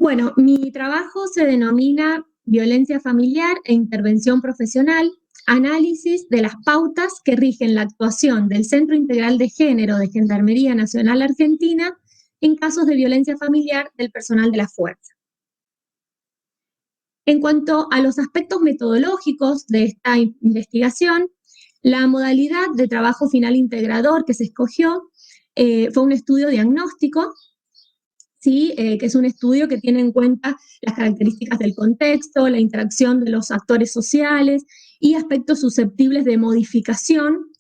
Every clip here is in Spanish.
Bueno, mi trabajo se denomina Violencia Familiar e Intervención Profesional, análisis de las pautas que rigen la actuación del Centro Integral de Género de Gendarmería Nacional Argentina en casos de violencia familiar del personal de la fuerza. En cuanto a los aspectos metodológicos de esta investigación, la modalidad de trabajo final integrador que se escogió fue un estudio diagnóstico, ¿sí? Que es un estudio que tiene en cuenta las características del contexto, la interacción de los actores sociales y aspectos susceptibles de modificación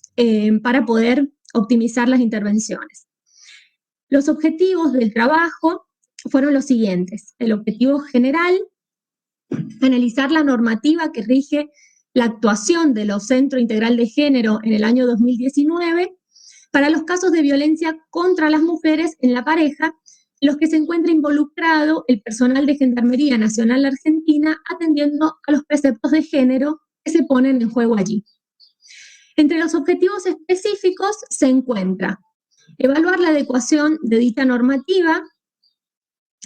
para poder optimizar las intervenciones. Los objetivos del trabajo fueron los siguientes. El objetivo general, analizar la normativa que rige la actuación de los Centros Integral de Género en el año 2019 para los casos de violencia contra las mujeres en la pareja, en los que se encuentra involucrado el personal de Gendarmería Nacional Argentina atendiendo a los preceptos de género que se ponen en juego allí. Entre los objetivos específicos se encuentra evaluar la adecuación de dicha normativa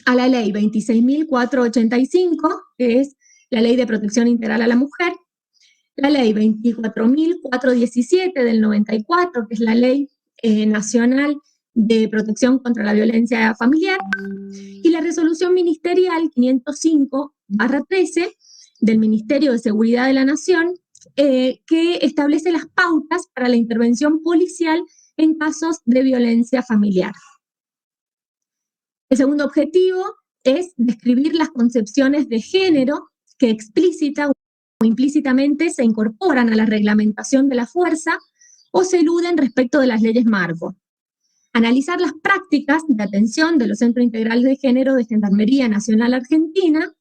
a la ley 26.485, que es la Ley de Protección Integral a la Mujer, la ley 24.417 del 94, que es la Ley Nacional de Protección contra la Violencia Familiar, y la resolución ministerial 505/13 del Ministerio de Seguridad de la Nación, que establece las pautas para la intervención policial en casos de violencia familiar. El segundo objetivo es describir las concepciones de género que explícita o implícitamente se incorporan a la reglamentación de la fuerza o se eluden respecto de las leyes marco. Analizar las prácticas de atención de los Centros Integrales de Género de Gendarmería Nacional Argentina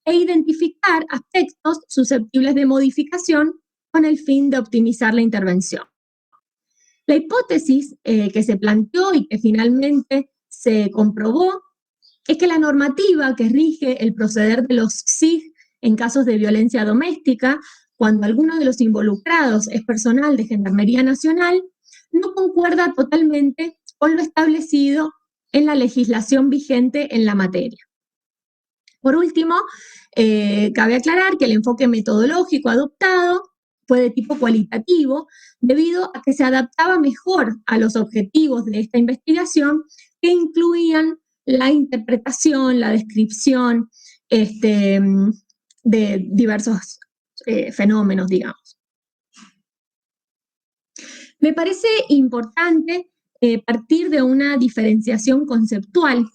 e identificar aspectos susceptibles de modificación con el fin de optimizar la intervención. La hipótesis que se planteó y que finalmente se comprobó es que la normativa que rige el proceder de los SIG en casos de violencia doméstica, cuando alguno de los involucrados es personal de Gendarmería Nacional, no concuerda totalmente con lo establecido en la legislación vigente en la materia. Por último, cabe aclarar que el enfoque metodológico adoptado fue de tipo cualitativo, debido a que se adaptaba mejor a los objetivos de esta investigación, que incluían la interpretación, la descripción de diversos fenómenos, digamos. Me parece importante partir de una diferenciación conceptual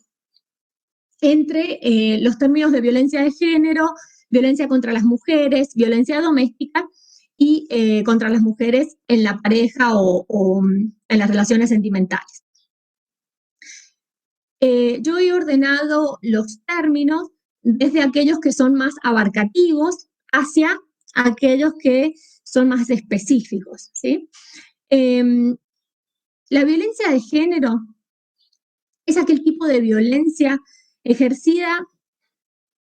entre los términos de violencia de género, violencia contra las mujeres, violencia doméstica y contra las mujeres en la pareja o en las relaciones sentimentales. Yo he ordenado los términos desde aquellos que son más abarcativos hacia aquellos que son más específicos, ¿sí? La violencia de género es aquel tipo de violencia ejercida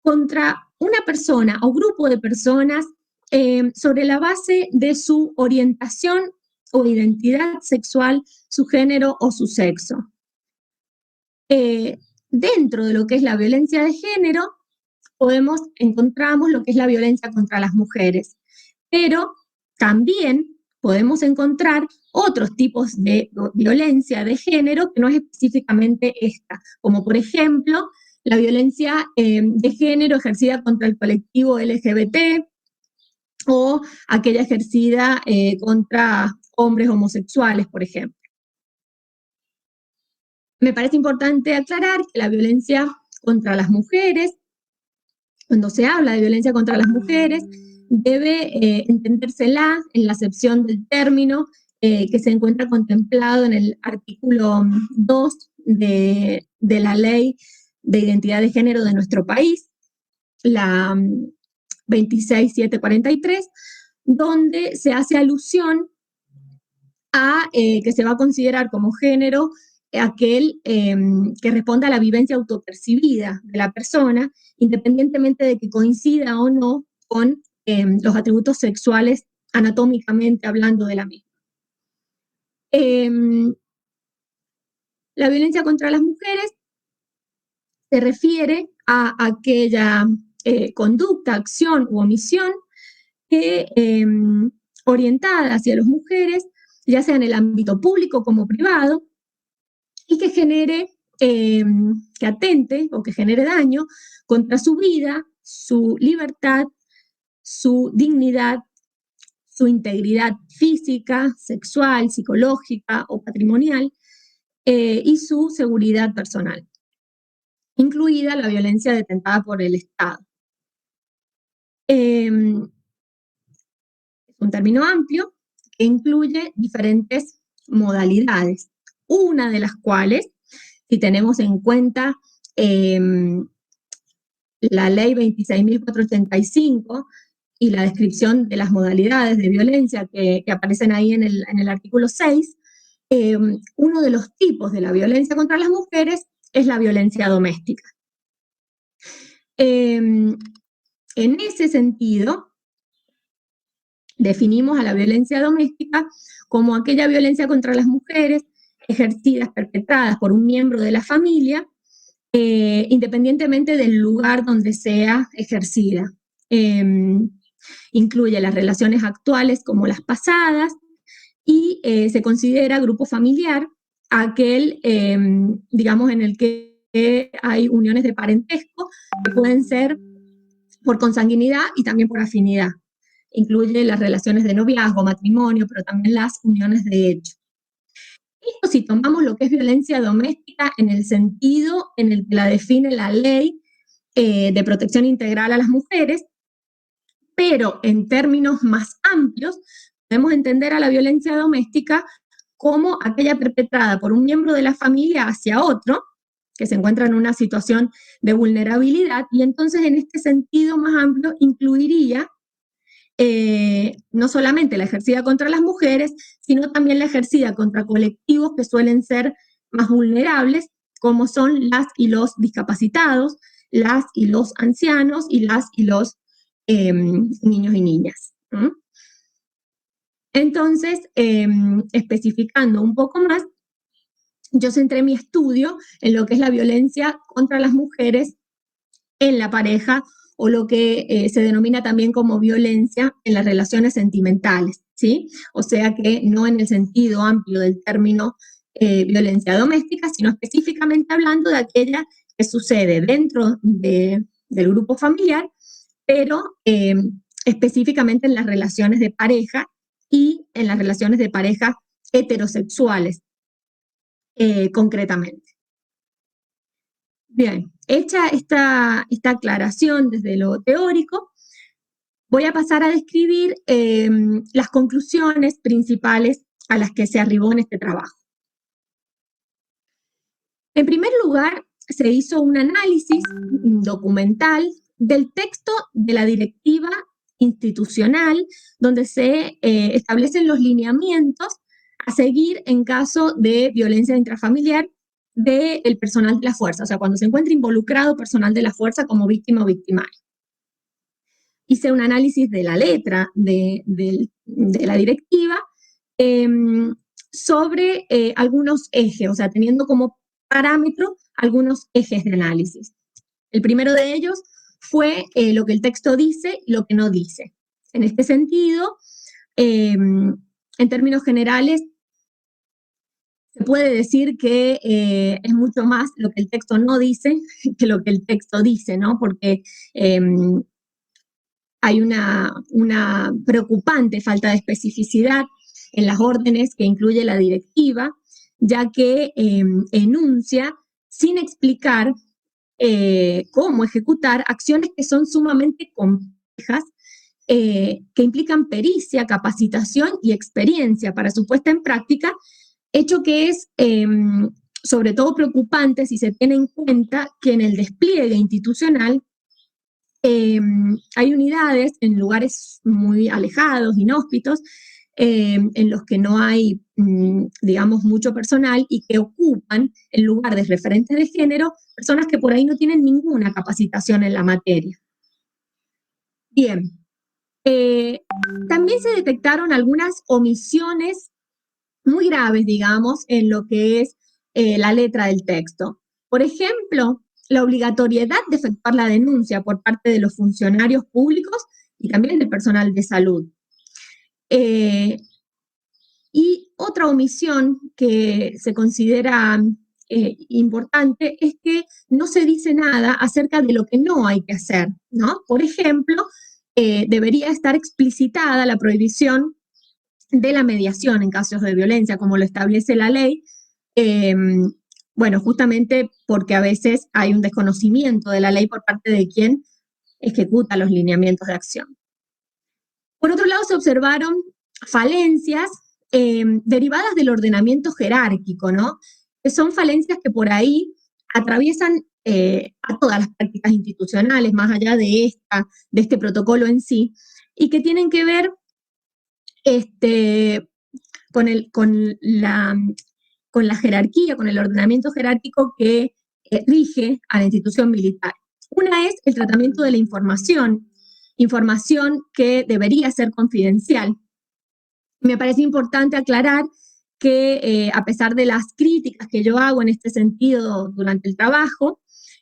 contra una persona o grupo de personas sobre la base de su orientación o identidad sexual, su género o su sexo. Dentro de lo que es la violencia de género, encontramos lo que es la violencia contra las mujeres, pero también podemos encontrar otros tipos de violencia de género que no es específicamente esta, como por ejemplo la violencia de género ejercida contra el colectivo LGBT o aquella ejercida contra hombres homosexuales, por ejemplo. Me parece importante aclarar que la violencia contra las mujeres, cuando se habla de violencia contra las mujeres, debe entendérsela en la acepción del término que se encuentra contemplado en el artículo 2 de la Ley de Identidad de Género de nuestro país, la 26743, donde se hace alusión a que se va a considerar como género aquel que responda a la vivencia autopercibida de la persona, independientemente de que coincida o no con los atributos sexuales anatómicamente hablando de la misma. La violencia contra las mujeres se refiere a aquella conducta, acción u omisión que orientada hacia las mujeres, ya sea en el ámbito público como privado, y que genere, que atente o que genere daño contra su vida, su libertad, su dignidad, su integridad física, sexual, psicológica o patrimonial, y su seguridad personal, incluida la violencia detentada por el Estado. Es un término amplio que incluye diferentes modalidades, una de las cuales, si tenemos en cuenta la ley 26.485 y la descripción de las modalidades de violencia que aparecen ahí en el artículo 6, uno de los tipos de la violencia contra las mujeres es la violencia doméstica. En ese sentido, definimos a la violencia doméstica como aquella violencia contra las mujeres ejercidas, perpetradas por un miembro de la familia, independientemente del lugar donde sea ejercida. Incluye las relaciones actuales como las pasadas y se considera grupo familiar aquel, digamos, en el que hay uniones de parentesco que pueden ser por consanguinidad y también por afinidad. Incluye las relaciones de noviazgo, matrimonio, pero también las uniones de hecho. Esto si tomamos lo que es violencia doméstica en el sentido en el que la define la ley de protección integral a las mujeres, pero en términos más amplios, podemos entender a la violencia doméstica como aquella perpetrada por un miembro de la familia hacia otro, que se encuentra en una situación de vulnerabilidad, y entonces en este sentido más amplio incluiría no solamente la ejercida contra las mujeres, sino también la ejercida contra colectivos que suelen ser más vulnerables, como son las y los discapacitados, las y los ancianos y las y los niños y niñas. Entonces, especificando un poco más, yo centré mi estudio en lo que es la violencia contra las mujeres en la pareja o lo que se denomina también como violencia en las relaciones sentimentales, ¿sí? O sea que no en el sentido amplio del término violencia doméstica, sino específicamente hablando de aquella que sucede dentro del grupo familiar, pero específicamente en las relaciones de pareja y en las relaciones de pareja heterosexuales, concretamente. Bien, hecha esta aclaración desde lo teórico, voy a pasar a describir las conclusiones principales a las que se arribó en este trabajo. En primer lugar, se hizo un análisis documental del texto de la directiva institucional, donde se establecen los lineamientos a seguir en caso de violencia intrafamiliar del personal de la fuerza, o sea, cuando se encuentra involucrado personal de la fuerza como víctima o victimario. Hice un análisis de la letra de la directiva sobre algunos ejes, o sea, teniendo como parámetro algunos ejes de análisis. El primero de ellos fue lo que el texto dice y lo que no dice. En este sentido, en términos generales, se puede decir que es mucho más lo que el texto no dice que lo que el texto dice, ¿no? Porque hay una preocupante falta de especificidad en las órdenes que incluye la directiva, ya que enuncia sin explicar cómo ejecutar acciones que son sumamente complejas, que implican pericia, capacitación y experiencia para su puesta en práctica, hecho que es sobre todo preocupante si se tiene en cuenta que en el despliegue institucional hay unidades en lugares muy alejados, inhóspitos, en los que no hay, digamos, mucho personal y que ocupan en lugar de referentes de género personas que por ahí no tienen ninguna capacitación en la materia. Bien, también se detectaron algunas omisiones muy graves, digamos, en lo que es la letra del texto. Por ejemplo, la obligatoriedad de efectuar la denuncia por parte de los funcionarios públicos y también del personal de salud. Y otra omisión que se considera importante es que no se dice nada acerca de lo que no hay que hacer, ¿no? Por ejemplo, debería estar explicitada la prohibición de la mediación en casos de violencia, como lo establece la ley, bueno, justamente porque a veces hay un desconocimiento de la ley por parte de quien ejecuta los lineamientos de acción. Por otro lado, se observaron falencias derivadas del ordenamiento jerárquico, ¿no? Que son falencias que por ahí atraviesan a todas las prácticas institucionales, más allá de este protocolo en sí, y que tienen que ver con la jerarquía, con el ordenamiento jerárquico que rige a la institución militar. Una es el tratamiento de la información que debería ser confidencial. Me parece importante aclarar que a pesar de las críticas que yo hago en este sentido durante el trabajo,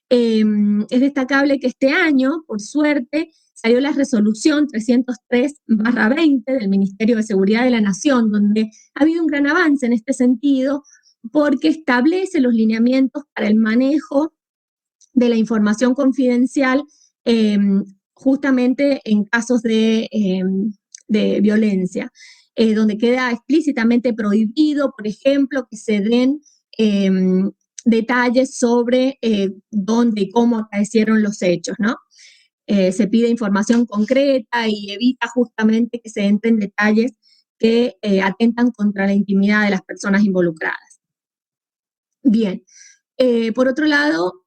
es destacable que este año, por suerte, salió la resolución 303/20 del Ministerio de Seguridad de la Nación, donde ha habido un gran avance en este sentido, porque establece los lineamientos para el manejo de la información confidencial justamente en casos de violencia, donde queda explícitamente prohibido, por ejemplo, que se den detalles sobre dónde y cómo acaecieron los hechos, ¿no? Se pide información concreta y evita justamente que se entren detalles que atentan contra la intimidad de las personas involucradas. Bien, por otro lado,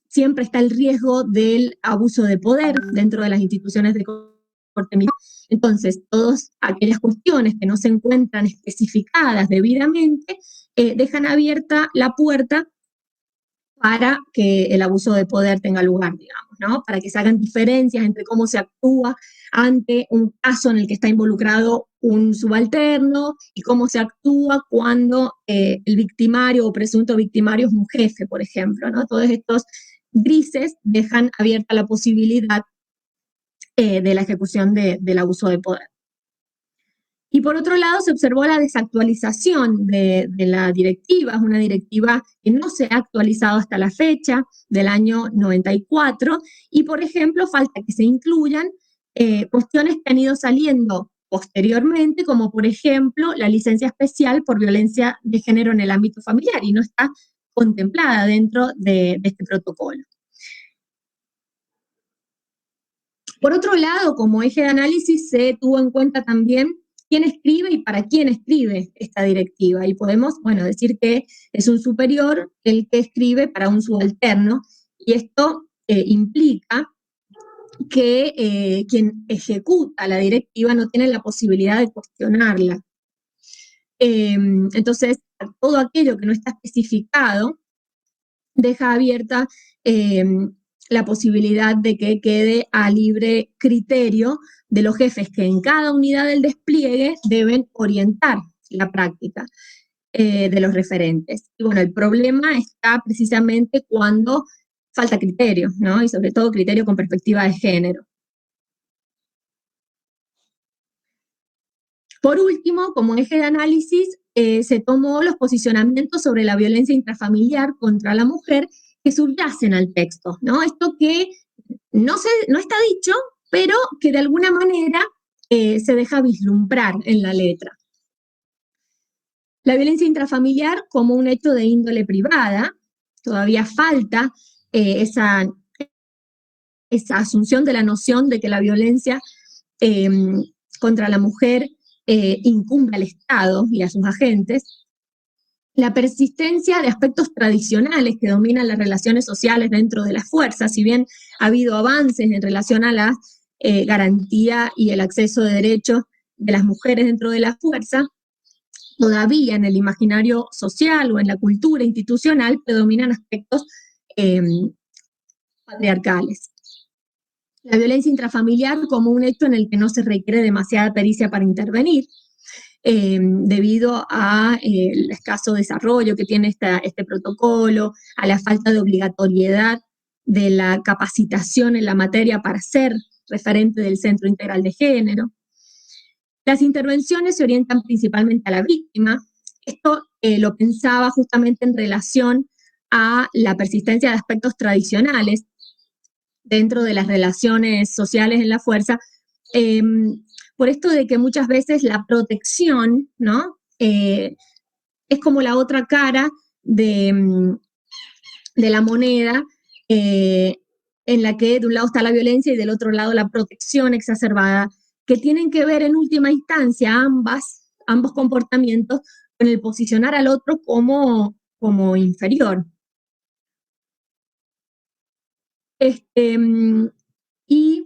siempre está el riesgo del abuso de poder dentro de las instituciones de corte militar. Entonces, todas aquellas cuestiones que no se encuentran especificadas debidamente dejan abierta la puerta para que el abuso de poder tenga lugar, digamos, ¿no? Para que se hagan diferencias entre cómo se actúa ante un caso en el que está involucrado un subalterno y cómo se actúa cuando el victimario o presunto victimario es un jefe, por ejemplo, ¿no? Todos estos grises dejan abierta la posibilidad de la ejecución del abuso de poder. Y por otro lado, se observó la desactualización de la directiva, es una directiva que no se ha actualizado hasta la fecha, del año 94, y por ejemplo, falta que se incluyan cuestiones que han ido saliendo posteriormente, como por ejemplo, la licencia especial por violencia de género en el ámbito familiar, y no está contemplada dentro de este protocolo. Por otro lado, como eje de análisis, se tuvo en cuenta también quién escribe y para quién escribe esta directiva. Y podemos, bueno, decir que es un superior el que escribe para un subalterno, y esto implica que quien ejecuta la directiva no tiene la posibilidad de cuestionarla. Entonces, todo aquello que no está especificado deja abierta la posibilidad de que quede a libre criterio de los jefes que en cada unidad del despliegue deben orientar la práctica de los referentes. Y bueno, el problema está precisamente cuando falta criterio, ¿no? Y sobre todo criterio con perspectiva de género. Por último, como eje de análisis, se tomó los posicionamientos sobre la violencia intrafamiliar contra la mujer que subyacen al texto, ¿no? Esto que no está dicho, pero que de alguna manera se deja vislumbrar en la letra. La violencia intrafamiliar como un hecho de índole privada, todavía falta esa asunción de la noción de que la violencia contra la mujer incumbe al Estado y a sus agentes. La persistencia de aspectos tradicionales que dominan las relaciones sociales dentro de las fuerzas, si bien ha habido avances en relación a la garantía y el acceso de derechos de las mujeres dentro de la fuerza, todavía en el imaginario social o en la cultura institucional predominan aspectos patriarcales. La violencia intrafamiliar como un hecho en el que no se requiere demasiada pericia para intervenir. debido a el escaso desarrollo que tiene este protocolo, a la falta de obligatoriedad de la capacitación en la materia para ser referente del Centro Integral de Género. Las intervenciones se orientan principalmente a la víctima. Esto lo pensaba justamente en relación a la persistencia de aspectos tradicionales dentro de las relaciones sociales en la fuerza, por esto de que muchas veces la protección, ¿no? Es como la otra cara de la moneda, en la que de un lado está la violencia y del otro lado la protección exacerbada, que tienen que ver en última instancia ambos comportamientos con el posicionar al otro como inferior. Y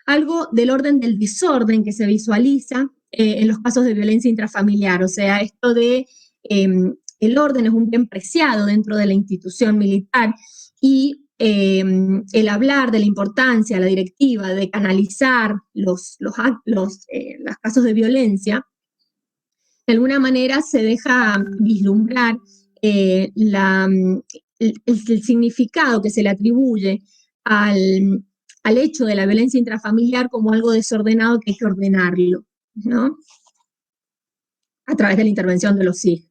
algo del orden del desorden que se visualiza en los casos de violencia intrafamiliar, o sea, esto de el orden es un bien preciado dentro de la institución militar y el hablar de la importancia, la directiva de canalizar los casos de violencia, de alguna manera se deja vislumbrar el significado que se le atribuye al hecho de la violencia intrafamiliar como algo desordenado que hay que ordenarlo, ¿no? A través de la intervención de los SIG.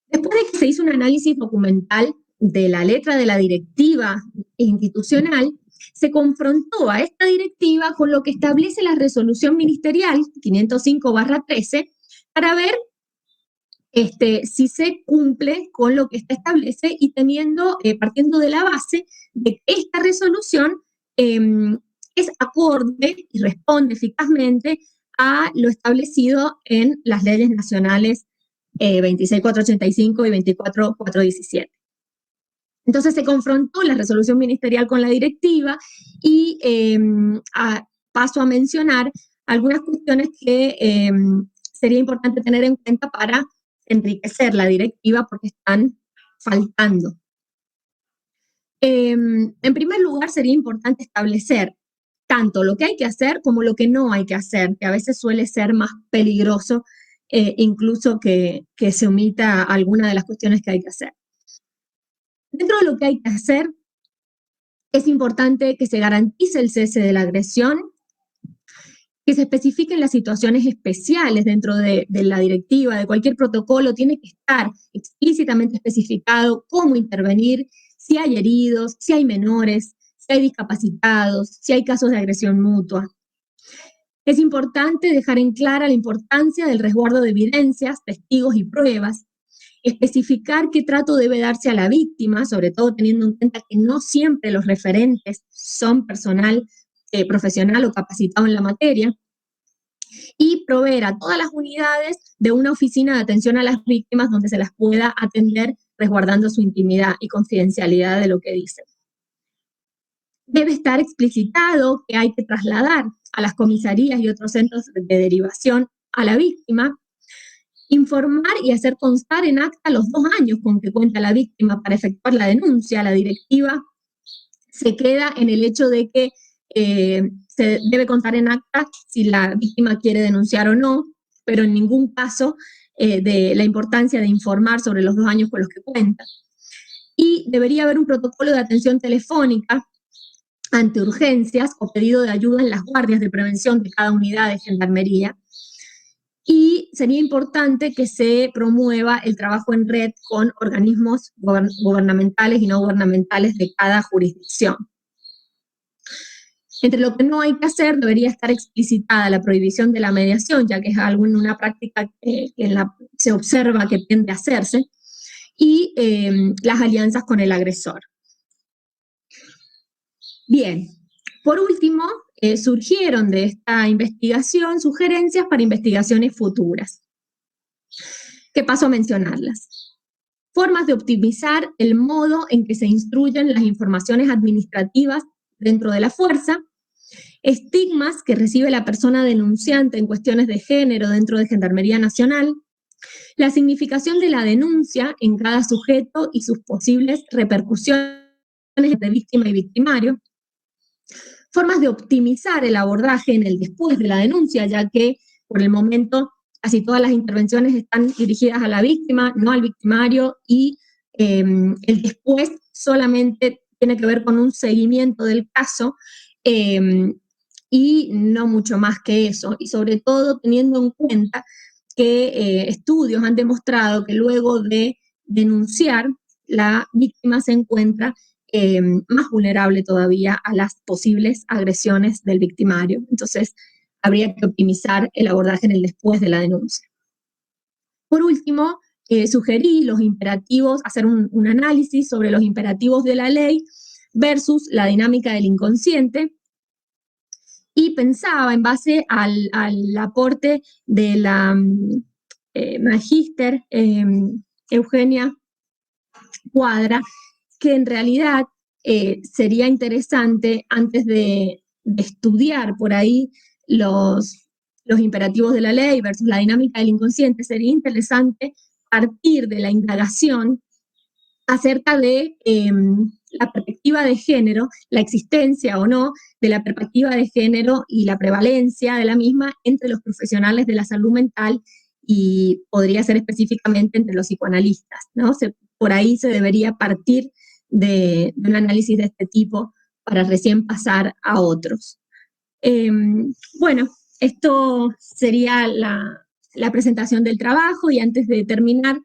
Después de que se hizo un análisis documental de la letra de la directiva institucional, se confrontó a esta directiva con lo que establece la resolución ministerial 505/13 para ver si se cumple con lo que esta establece y partiendo de la base de que esta resolución es acorde y responde eficazmente a lo establecido en las leyes nacionales 26.485 y 24.417. Entonces se confrontó la resolución ministerial con la directiva y paso a mencionar algunas cuestiones que sería importante tener en cuenta para enriquecer la directiva porque están faltando. En primer lugar, sería importante establecer tanto lo que hay que hacer como lo que no hay que hacer, que a veces suele ser más peligroso incluso que se omita alguna de las cuestiones que hay que hacer. Dentro de lo que hay que hacer, es importante que se garantice el cese de la agresión, que se especifiquen las situaciones especiales dentro de la directiva, de cualquier protocolo, tiene que estar explícitamente especificado cómo intervenir, si hay heridos, si hay menores, si hay discapacitados, si hay casos de agresión mutua. Es importante dejar en clara la importancia del resguardo de evidencias, testigos y pruebas, especificar qué trato debe darse a la víctima, sobre todo teniendo en cuenta que no siempre los referentes son personal profesional o capacitado en la materia, y proveer a todas las unidades de una oficina de atención a las víctimas donde se las pueda atender resguardando su intimidad y confidencialidad de lo que dicen. Debe estar explicitado que hay que trasladar a las comisarías y otros centros de derivación a la víctima, informar y hacer constar en acta los 2 años con que cuenta la víctima para efectuar la denuncia. La directiva se queda en el hecho de que se debe contar en acta si la víctima quiere denunciar o no, pero en ningún caso de la importancia de informar sobre los 2 años con los que cuenta. Y debería haber un protocolo de atención telefónica ante urgencias o pedido de ayuda en las guardias de prevención de cada unidad de gendarmería. Y sería importante que se promueva el trabajo en red con organismos gubernamentales y no gubernamentales de cada jurisdicción. Entre lo que no hay que hacer, debería estar explicitada la prohibición de la mediación, ya que es algo en una práctica que se observa que tiende a hacerse, y las alianzas con el agresor. Bien, por último, surgieron de esta investigación sugerencias para investigaciones futuras, que paso a mencionarlas. Formas de optimizar el modo en que se instruyen las informaciones administrativas dentro de la fuerza, estigmas que recibe la persona denunciante en cuestiones de género dentro de Gendarmería Nacional, la significación de la denuncia en cada sujeto y sus posibles repercusiones de víctima y victimario, formas de optimizar el abordaje en el después de la denuncia, ya que por el momento casi todas las intervenciones están dirigidas a la víctima, no al victimario, y el después solamente tiene que ver con un seguimiento del caso y no mucho más que eso, y sobre todo teniendo en cuenta que estudios han demostrado que luego de denunciar, la víctima se encuentra más vulnerable todavía a las posibles agresiones del victimario. Entonces, habría que optimizar el abordaje en el después de la denuncia. Por último, sugerí los imperativos, hacer un análisis sobre los imperativos de la ley versus la dinámica del inconsciente, y pensaba en base al aporte de la magíster Eugenia Cuadra, que en realidad sería interesante, antes de estudiar por ahí los imperativos de la ley versus la dinámica del inconsciente, sería interesante partir de la indagación acerca de la perspectiva de género, la existencia o no de la perspectiva de género y la prevalencia de la misma entre los profesionales de la salud mental, y podría ser específicamente entre los psicoanalistas, ¿no? Por ahí se debería partir de un análisis de este tipo para recién pasar a otros. Bueno, esto sería la presentación del trabajo, y antes de terminar,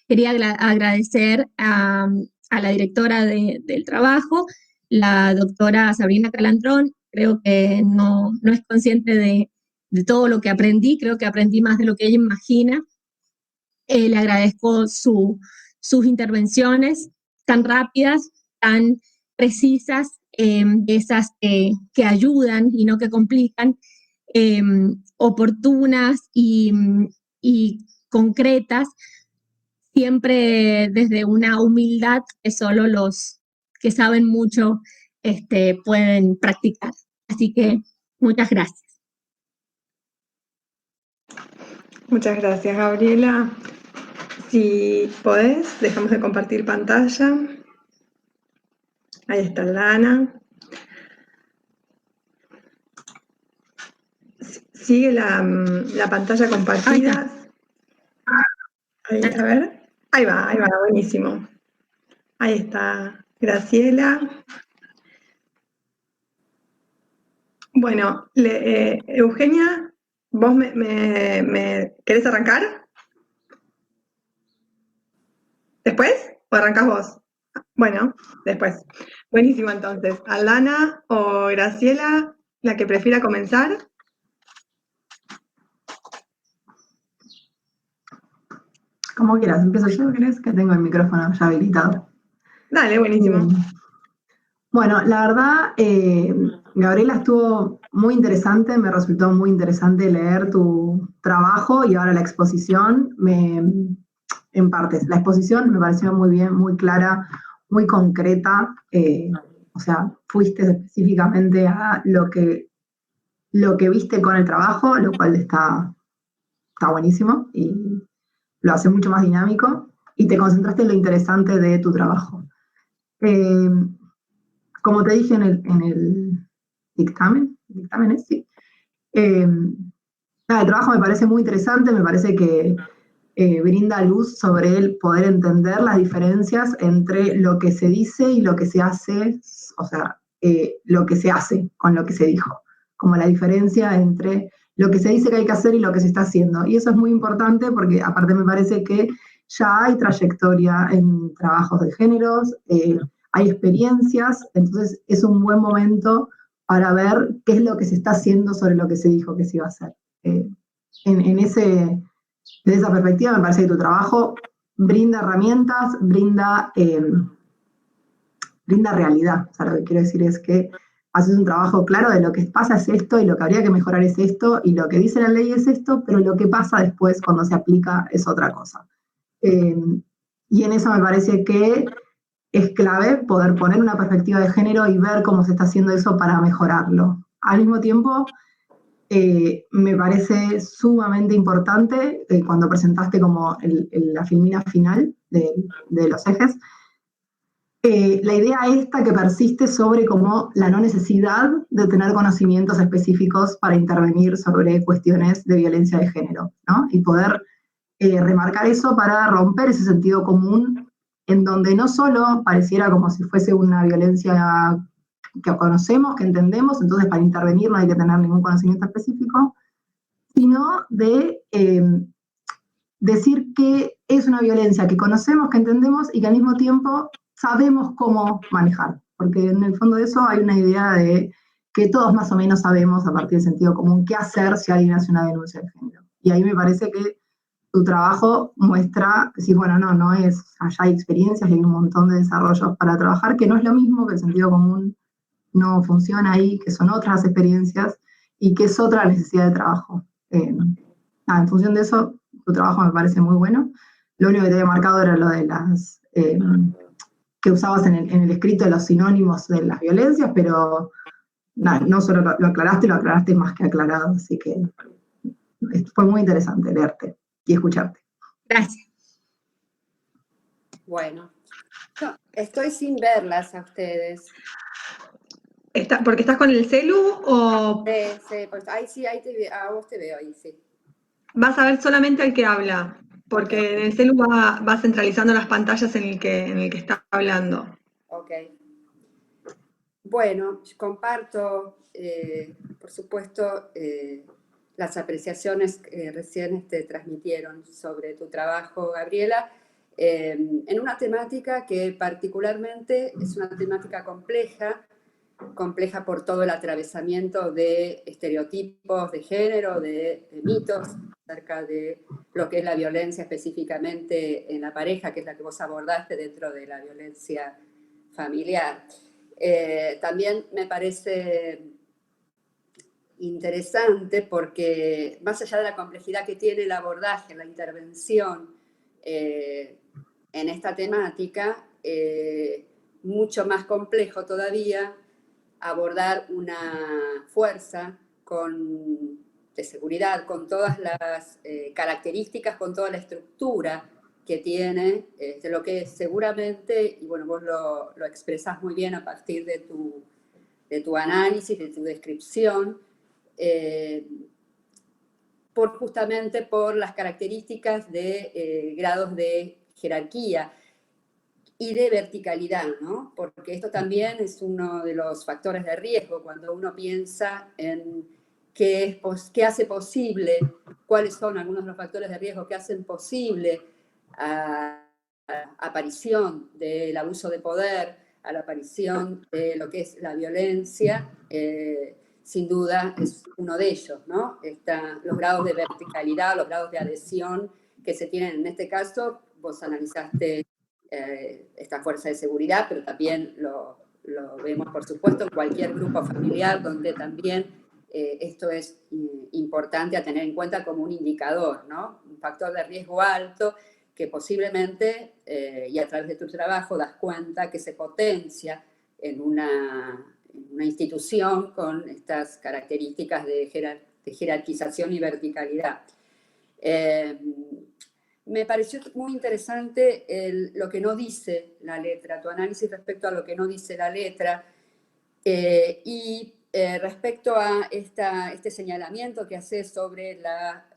quería agradecer a la directora del trabajo, la doctora Sabrina Calandrón. Creo que no es consciente de todo lo que aprendí, creo que aprendí más de lo que ella imagina. Le agradezco sus intervenciones tan rápidas, tan precisas, esas que ayudan y no que complican, oportunas y concretas, siempre desde una humildad que solo los que saben mucho pueden practicar. Así que muchas gracias. Muchas gracias, Gabriela. Si podés, dejamos de compartir pantalla. Ahí está Lana. Sigue la pantalla compartida. Ahí, a ver. Ahí va, buenísimo. Ahí está Graciela. Bueno, Eugenia, ¿vos me querés arrancar? ¿Después? ¿O arrancás vos? Bueno, después. Buenísimo, entonces. ¿Alana o Graciela, la que prefiera comenzar? Como quieras, empiezo yo, ¿querés? Que tengo el micrófono ya habilitado. Dale, buenísimo. Bueno, la verdad, Gabriela, estuvo muy interesante, me resultó muy interesante leer tu trabajo y ahora la exposición, en partes. La exposición me pareció muy bien, muy clara, muy concreta, o sea, fuiste específicamente a lo que viste con el trabajo, lo cual está buenísimo y lo hace mucho más dinámico, y te concentraste en lo interesante de tu trabajo. Como te dije en el dictamen sí. El trabajo me parece muy interesante, me parece que brinda luz sobre el poder entender las diferencias entre lo que se dice y lo que se hace, o sea, lo que se hace con lo que se dijo, como la diferencia entre lo que se dice que hay que hacer y lo que se está haciendo. Y eso es muy importante porque aparte me parece que ya hay trayectoria en trabajos de géneros, hay experiencias, entonces es un buen momento para ver qué es lo que se está haciendo sobre lo que se dijo que se iba a hacer. Desde esa perspectiva me parece que tu trabajo brinda herramientas, brinda realidad. O sea, lo que quiero decir es que haces un trabajo claro de lo que pasa es esto y lo que habría que mejorar es esto y lo que dice la ley es esto, pero lo que pasa después cuando se aplica es otra cosa. Y en eso me parece que es clave poder poner una perspectiva de género y ver cómo se está haciendo eso para mejorarlo. Al mismo tiempo, me parece sumamente importante cuando presentaste como la filmina final de los ejes, la idea esta que persiste sobre como la no necesidad de tener conocimientos específicos para intervenir sobre cuestiones de violencia de género, ¿no? Y poder remarcar eso para romper ese sentido común en donde no solo pareciera como si fuese una violencia que conocemos, que entendemos, entonces para intervenir no hay que tener ningún conocimiento específico, sino de decir que es una violencia que conocemos, que entendemos y que al mismo tiempo sabemos cómo manejar, porque en el fondo de eso hay una idea de que todos más o menos sabemos a partir del sentido común qué hacer si alguien hace una denuncia de género. Y ahí me parece que tu trabajo muestra, decir, bueno, no es, allá hay experiencias y hay un montón de desarrollos para trabajar, que no es lo mismo, que el sentido común no funciona ahí, que son otras experiencias y que es otra necesidad de trabajo. En función de eso, tu trabajo me parece muy bueno. Lo único que te había marcado era lo de las que usabas en el escrito de los sinónimos de las violencias, pero no solo lo aclaraste más que aclarado, así que fue muy interesante leerte y escucharte. Gracias. Bueno, no, estoy sin verlas a ustedes. ¿Porque estás con el celu o Sí, pues ahí sí, a vos te veo ahí, sí. vas a ver solamente al que habla? Porque en el celu va centralizando las pantallas en el que está hablando. Ok. Bueno, comparto, por supuesto, las apreciaciones que recién te transmitieron sobre tu trabajo, Gabriela, en una temática que particularmente es una temática compleja por todo el atravesamiento de estereotipos de género, de mitos acerca de lo que es la violencia específicamente en la pareja, que es la que vos abordaste dentro de la violencia familiar. También me parece interesante porque más allá de la complejidad que tiene el abordaje, la intervención en esta temática, mucho más complejo todavía abordar una fuerza de seguridad, con todas las características, con toda la estructura que tiene, de lo que seguramente, y bueno, vos lo expresás muy bien a partir de tu análisis, de tu descripción, justamente por las características de grados de jerarquía y de verticalidad, ¿no? Porque esto también es uno de los factores de riesgo cuando uno piensa en qué hace posible, cuáles son algunos de los factores de riesgo que hacen posible a la aparición del abuso de poder, a la aparición de lo que es la violencia, sin duda es uno de ellos, ¿no? Los grados de verticalidad, los grados de adhesión que se tienen en este caso, vos analizaste esta fuerza de seguridad, pero también lo vemos, por supuesto, en cualquier grupo familiar donde también esto es importante a tener en cuenta como un indicador, ¿no? Un factor de riesgo alto que posiblemente, y a través de tu trabajo, das cuenta que se potencia en una institución con estas características de jerarquización y verticalidad. Me pareció muy interesante lo que no dice la letra, tu análisis respecto a lo que no dice la letra, y respecto a este señalamiento que haces sobre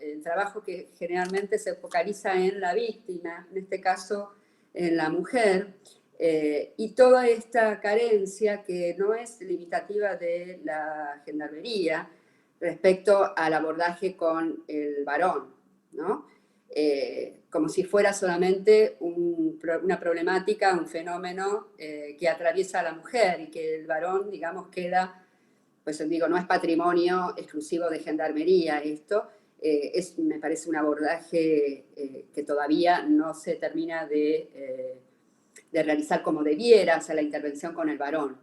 el trabajo que generalmente se focaliza en la víctima, en este caso en la mujer, y toda esta carencia que no es limitativa de la gendarmería respecto al abordaje con el varón, ¿no? Como si fuera solamente una problemática, un fenómeno que atraviesa a la mujer y que el varón, digamos, queda, pues digo, no es patrimonio exclusivo de gendarmería esto, me parece un abordaje que todavía no se termina de realizar como debiera, o sea, la intervención con el varón.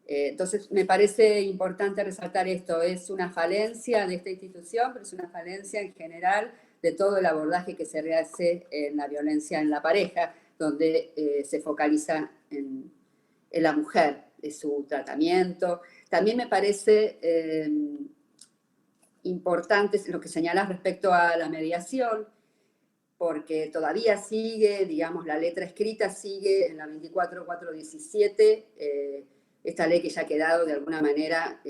Entonces, me parece importante resaltar esto, es una falencia de esta institución, pero es una falencia en general de todo el abordaje que se rehace en la violencia en la pareja, donde se focaliza en la mujer, de su tratamiento. También me parece importante lo que señalas respecto a la mediación. porque todavía sigue, digamos, la letra escrita sigue en la 24417, esta ley que ya ha quedado de alguna manera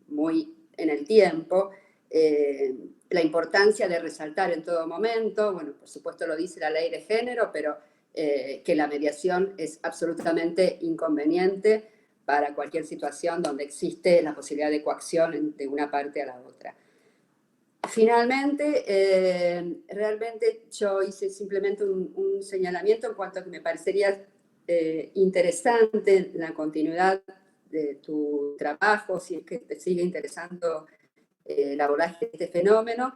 muy en el tiempo, la importancia de resaltar en todo momento, bueno, por supuesto lo dice la ley de género, pero que la mediación es absolutamente inconveniente para cualquier situación donde existe la posibilidad de coacción de una parte a la otra. Finalmente, realmente yo hice simplemente un señalamiento en cuanto a que me parecería interesante la continuidad de tu trabajo, si es que te sigue interesando el abordaje de este fenómeno,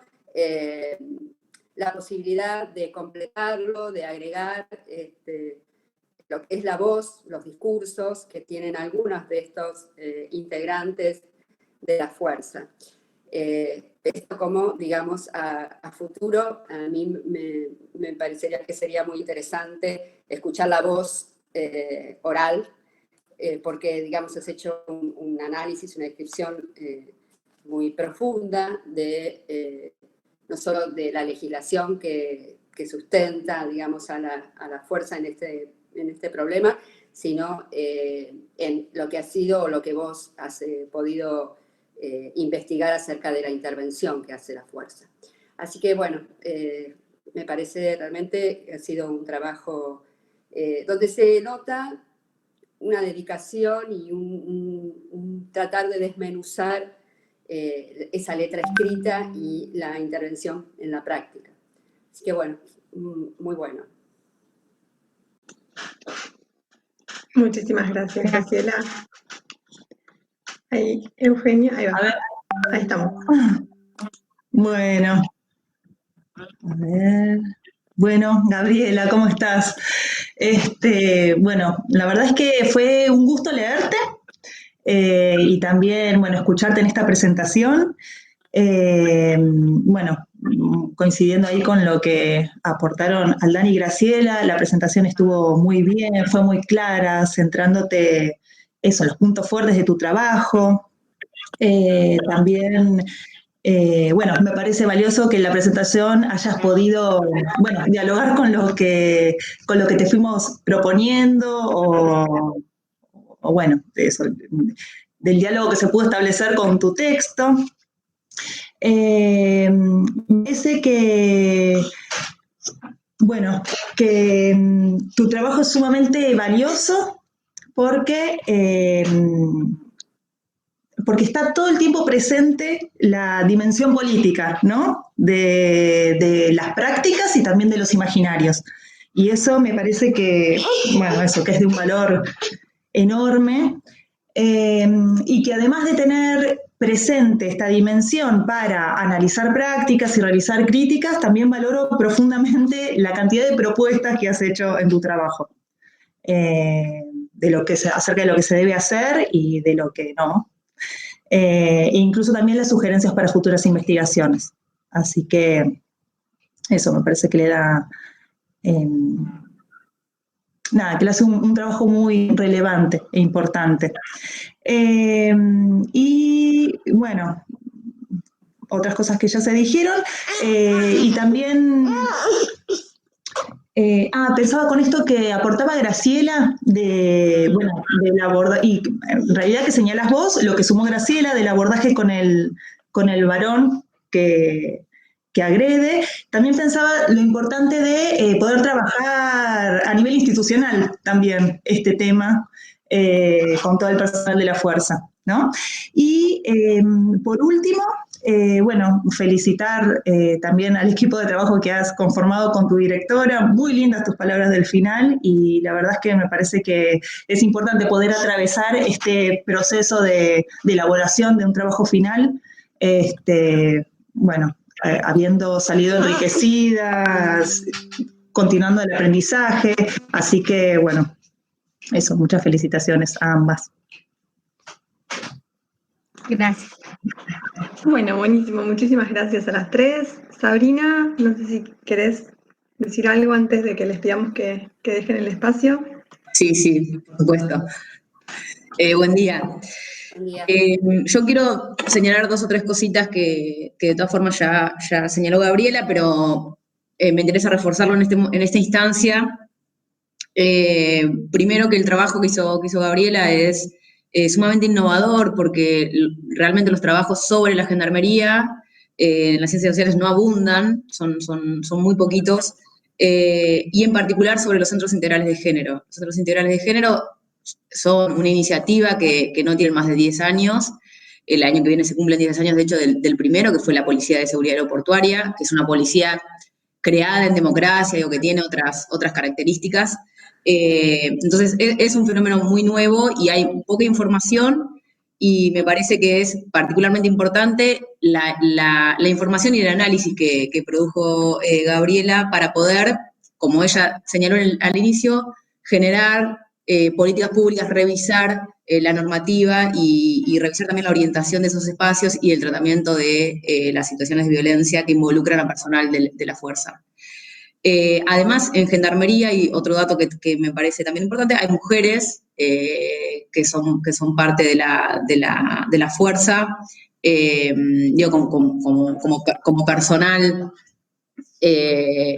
la posibilidad de completarlo, de agregar lo que es la voz, los discursos que tienen algunos de estos integrantes de la fuerza. Esto como, digamos, a futuro, a mí me parecería que sería muy interesante escuchar la voz oral, porque, digamos, has hecho un análisis, una descripción muy profunda de no solo de la legislación que sustenta, digamos, a la fuerza en este problema, sino en lo que ha sido o lo que vos has podido investigar acerca de la intervención que hace la fuerza. Así que, bueno, me parece realmente que ha sido un trabajo donde se nota una dedicación y un tratar de desmenuzar esa letra escrita y la intervención en la práctica. Así que, bueno, muy bueno. Muchísimas gracias, Graciela. Ahí, Eugenia, ahí va. A ver. Ahí estamos. Bueno. A ver. Bueno, Gabriela, ¿cómo estás? Bueno, la verdad es que fue un gusto leerte y también, bueno, escucharte en esta presentación. Bueno, coincidiendo ahí con lo que aportaron Aldana y Graciela, la presentación estuvo muy bien, fue muy clara, centrándote eso, los puntos fuertes de tu trabajo. También, bueno, me parece valioso que en la presentación hayas podido, bueno, dialogar con lo que te fuimos proponiendo o bueno, eso, del diálogo que se pudo establecer con tu texto. Me parece que, bueno, que tu trabajo es sumamente valioso porque está todo el tiempo presente la dimensión política, ¿no? De las prácticas y también de los imaginarios. Y eso me parece que, bueno, eso que es de un valor enorme y que además de tener presente esta dimensión para analizar prácticas y realizar críticas, también valoro profundamente la cantidad de propuestas que has hecho en tu trabajo, acerca de lo que se debe hacer y de lo que no. E incluso también las sugerencias para futuras investigaciones. Así que eso me parece que le da... que le hace un trabajo muy relevante e importante. Y bueno, otras cosas que ya se dijeron, y también pensaba con esto que aportaba Graciela del abordaje, y en realidad que señalas vos, lo que sumó Graciela del abordaje con el varón que agrede. También pensaba lo importante de poder trabajar a nivel institucional también este tema con todo el personal de la fuerza, ¿no? Y por último, bueno, felicitar también al equipo de trabajo que has conformado con tu directora. Muy lindas tus palabras del final y la verdad es que me parece que es importante poder atravesar este proceso de elaboración de un trabajo final, bueno, habiendo salido enriquecidas, continuando el aprendizaje. Así que, bueno, eso, muchas felicitaciones a ambas. Gracias. Bueno, buenísimo. Muchísimas gracias a las tres. Sabrina, no sé si querés decir algo antes de que les pidamos que dejen el espacio. Sí, por supuesto. Buen día. Buen día. Yo quiero señalar 2 o 3 cositas que de todas formas ya señaló Gabriela, pero me interesa reforzarlo en esta instancia. Primero que el trabajo que hizo Gabriela es sumamente innovador, porque realmente los trabajos sobre la gendarmería en las ciencias sociales no abundan, son muy poquitos, y en particular sobre los centros integrales de género. Los centros integrales de género son una iniciativa que no tiene más de 10 años. El año que viene se cumplen 10 años, de hecho, del primero, que fue la Policía de Seguridad Aeroportuaria, que es una policía creada en democracia o que tiene otras características. Entonces, es un fenómeno muy nuevo y hay poca información, y me parece que es particularmente importante la información y el análisis que produjo Gabriela para poder, como ella señaló al inicio, generar políticas públicas, revisar la normativa y revisar también la orientación de esos espacios y el tratamiento de las situaciones de violencia que involucran a personal de la fuerza. Además, en Gendarmería, y otro dato que me parece también importante, hay mujeres que son parte de la fuerza, digo, como personal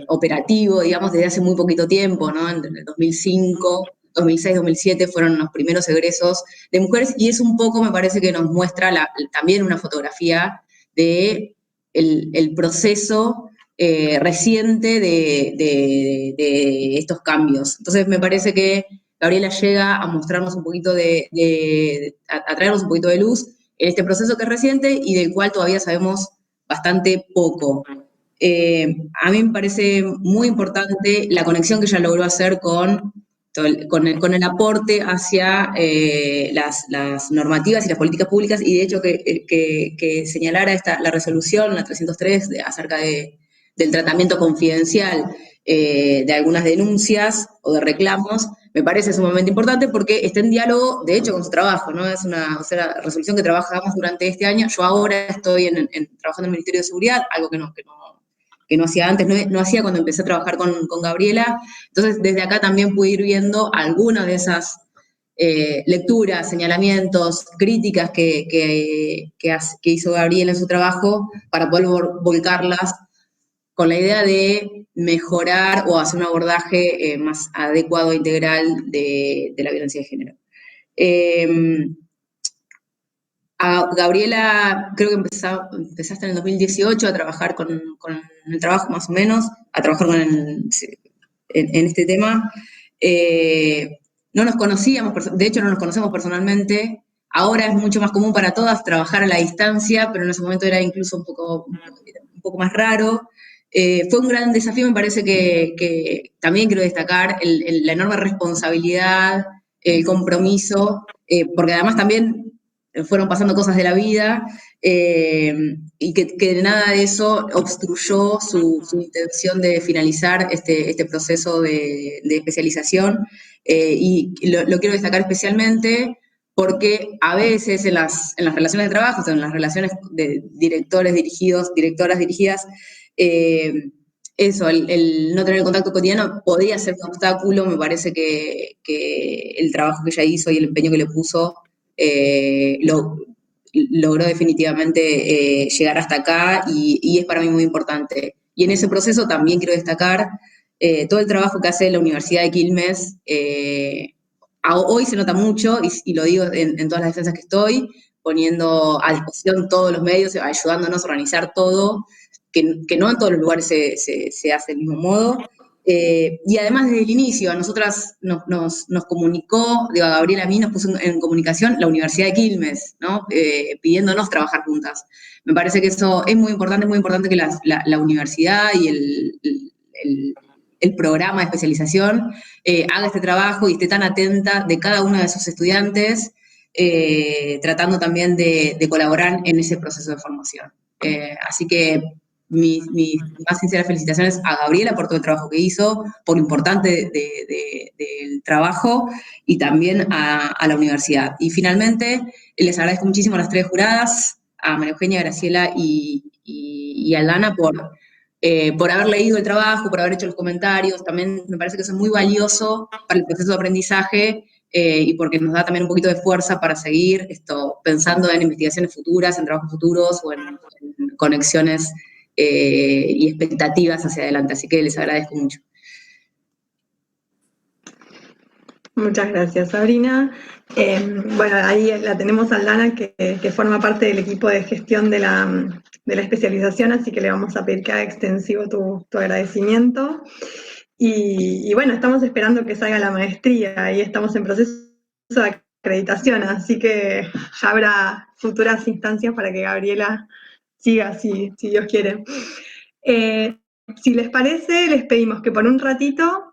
operativo, digamos, desde hace muy poquito tiempo, ¿no? En el 2005, 2006, 2007 fueron los primeros egresos de mujeres, y es un poco, me parece que nos muestra también una fotografía de el proceso reciente de estos cambios. Entonces me parece que Gabriela llega a mostrarnos un poquito a traernos un poquito de luz en este proceso que es reciente y del cual todavía sabemos bastante poco. A mí me parece muy importante la conexión que ella logró hacer con el aporte hacia las normativas y las políticas públicas, y de hecho que señalara la resolución, la 303, acerca del tratamiento confidencial de algunas denuncias o de reclamos, me parece sumamente importante porque está en diálogo, de hecho, con su trabajo, ¿no? Es una resolución que trabajamos durante este año. Yo ahora estoy trabajando en el Ministerio de Seguridad, algo que no hacía antes, no hacía cuando empecé a trabajar con Gabriela. Entonces, desde acá también pude ir viendo algunas de esas lecturas, señalamientos, críticas que hizo Gabriela en su trabajo para poder volcarlas con la idea de mejorar o hacer un abordaje más adecuado e integral de la violencia de género. Gabriela, creo que empezaste en el 2018 a trabajar con el trabajo, más o menos, a trabajar en este tema. No nos conocíamos, de hecho no nos conocemos personalmente. Ahora es mucho más común para todas trabajar a la distancia, pero en ese momento era incluso un poco más raro. Fue un gran desafío, me parece que también quiero destacar la enorme responsabilidad, el compromiso, porque además también fueron pasando cosas de la vida, y que nada de eso obstruyó su intención de finalizar este proceso de especialización, y lo quiero destacar especialmente porque a veces en las relaciones de trabajo, en las relaciones de directores dirigidos, directoras dirigidas, eso, el no tener el contacto cotidiano podía ser un obstáculo. Me parece que el trabajo que ella hizo y el empeño que le puso logró definitivamente llegar hasta acá, y es para mí muy importante. Y en ese proceso también quiero destacar todo el trabajo que hace la Universidad de Quilmes. Hoy se nota mucho, y lo digo en todas las defensas que estoy, poniendo a disposición todos los medios, ayudándonos a organizar todo, que no en todos los lugares se hace del mismo modo. Y además desde el inicio a nosotras nos comunicó, digo, a Gabriela, a mí nos puso en comunicación la Universidad de Quilmes, ¿no? Pidiéndonos trabajar juntas. Me parece que eso es muy importante que la universidad y el programa de especialización haga este trabajo y esté tan atenta de cada uno de sus estudiantes, tratando también de colaborar en ese proceso de formación. Así que mis más sinceras felicitaciones a Gabriela por todo el trabajo que hizo, por lo importante del trabajo, y también a la universidad. Y les agradezco muchísimo a las tres juradas, a María Eugenia, Graciela y a Aldana por haber leído el trabajo, por haber hecho los comentarios. También me parece que eso es muy valioso para el proceso de aprendizaje, y porque nos da también un poquito de fuerza para seguir pensando en investigaciones futuras, en trabajos futuros o en conexiones y expectativas hacia adelante. Así que les agradezco mucho. Muchas gracias, Sabrina. Bueno, ahí la tenemos a Aldana, que forma parte del equipo de gestión de la especialización, así que le vamos a pedir que haga extensivo tu agradecimiento. Y bueno, estamos esperando que salga la maestría y estamos en proceso de acreditación, así que ya habrá futuras instancias para que Gabriela siga, si Dios quiere. Si les parece, les pedimos que por un ratito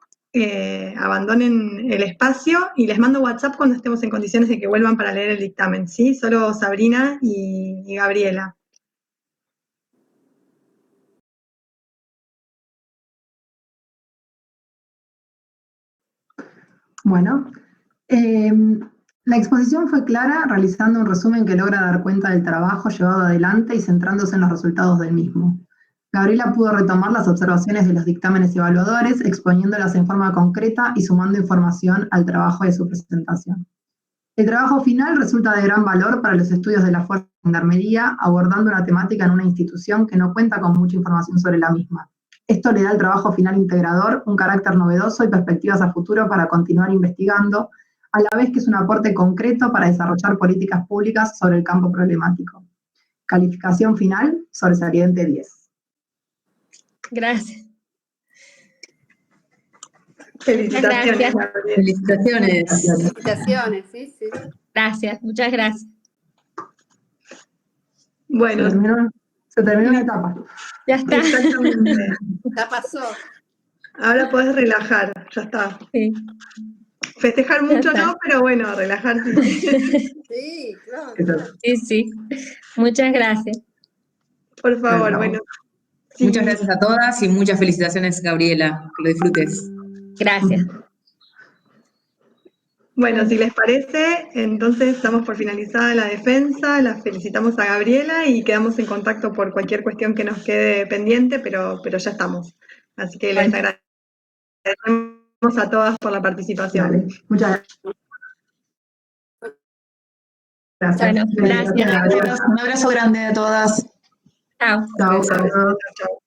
abandonen el espacio y les mando WhatsApp cuando estemos en condiciones de que vuelvan para leer el dictamen, ¿sí? Solo Sabrina y Gabriela. Bueno, la exposición fue clara, realizando un resumen que logra dar cuenta del trabajo llevado adelante y centrándose en los resultados del mismo. Gabriela pudo retomar las observaciones de los dictámenes evaluadores, exponiéndolas en forma concreta y sumando información al trabajo de su presentación. El trabajo final resulta de gran valor para los estudios de la Fuerza de Gendarmería, abordando una temática en una institución que no cuenta con mucha información sobre la misma. Esto le da al trabajo final integrador un carácter novedoso y perspectivas a futuro para continuar investigando, a la vez que es un aporte concreto para desarrollar políticas públicas sobre el campo problemático. Calificación final, sobresaliente 10. Gracias. Felicitaciones, Gracias. Gabriela. Felicitaciones. Felicitaciones, sí. Gracias, muchas gracias. Bueno, Se terminó la etapa. Ya está. exactamente. Ya pasó. Ahora podés relajar, ya está. Sí. Festejar mucho está. no, pero bueno, relajar sí. Sí, claro. Sí. Muchas gracias. Por favor, bueno. Sí. Muchas gracias a todas y muchas felicitaciones, Gabriela. Que lo disfrutes. Gracias. Bueno, si les parece, entonces damos por finalizada la defensa, la felicitamos a Gabriela y quedamos en contacto por cualquier cuestión que nos quede pendiente, pero ya estamos. Así que les agradecemos a todas por la participación. Dale. Muchas gracias. Bueno, gracias. Un abrazo grande a todas. Chao. Chao. Chao.